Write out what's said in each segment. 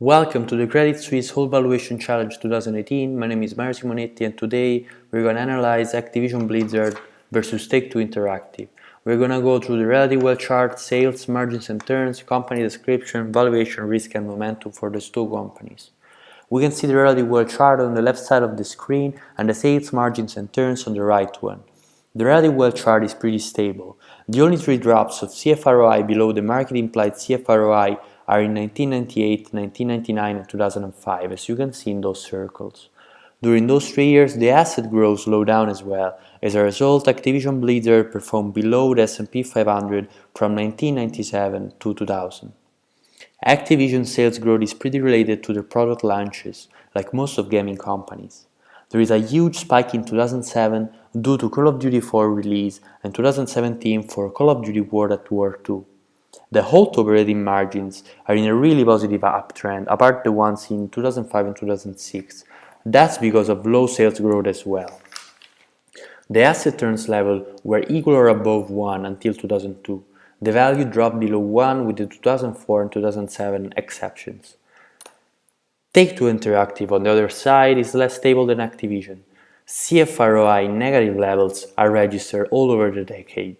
Welcome to the Credit Suisse HOLT Valuation Challenge 2018. My name is Mario Simonetti and today we're going to analyze Activision Blizzard versus Take-Two Interactive. We're going to go through the relative wealth chart, sales, margins and turns, company description, valuation, risk and momentum for these two companies. We can see the relative wealth chart on the left side of the screen and the sales, margins and turns on the right one. The relative wealth chart is pretty stable. The only three drops of CFROI below the market implied CFROI are in 1998, 1999 and 2005, as you can see in those circles. During those 3 years, the asset growth slowed down as well. As a result, Activision Blizzard performed below the S&P 500 from 1997 to 2000. Activision sales growth is pretty related to their product launches, like most of gaming companies. There is a huge spike in 2007 due to Call of Duty 4 release and 2017 for Call of Duty World at War 2. The HOLT operating margins are in a really positive uptrend, apart the ones in 2005 and 2006. That's because of low sales growth as well. The asset turns level were equal or above 1 until 2002. The value dropped below 1 with the 2004 and 2007 exceptions. Take-Two Interactive, on the other side, is less stable than Activision. CFROI negative levels are registered all over the decade.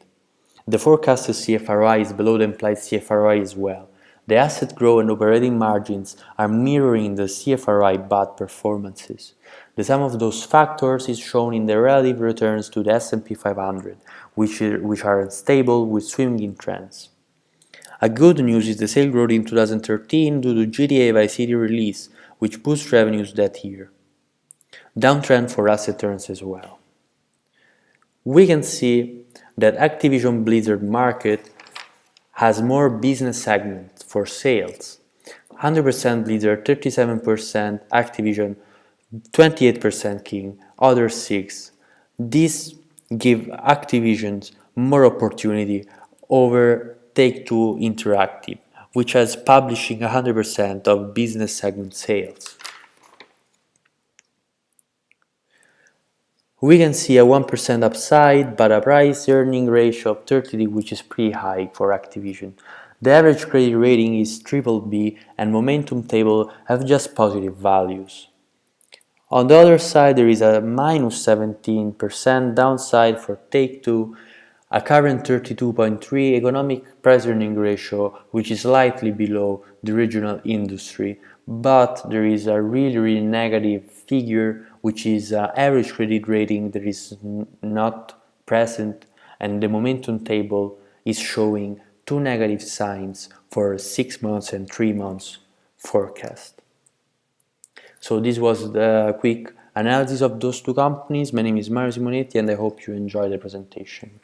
The forecasted CFROI is below the implied CFROI as well. The asset growth and operating margins are mirroring the CFROI bad performances. The sum of those factors is shown in the relative returns to the S&P 500, which are unstable with swinging trends. A good news is the sale growth in 2013 due to GTA Vice City release, which boosted revenues that year. Downtrend for asset turns as well. We can see that Activision Blizzard market has more business segments for sales. 100% Blizzard, 37% Activision, 28% King, other 6. This gives Activision more opportunity over Take-Two Interactive, which has publishing 100% of business segment sales. We can see a 1% upside, but a price-earning ratio of 30, which is pretty high for Activision. The average credit rating is BBB and momentum table have just positive values. On the other side, there is a minus 17% downside for Take-Two, a current 32.3 economic price-earning ratio, which is slightly below the regional industry, but there is a really negative figure, which is average credit rating that is not present, and the momentum table is showing 2 negative signs for 6 months and 3 months forecast. So this was the quick analysis of those two companies. My name is Mario Simonetti and I hope you enjoyed the presentation.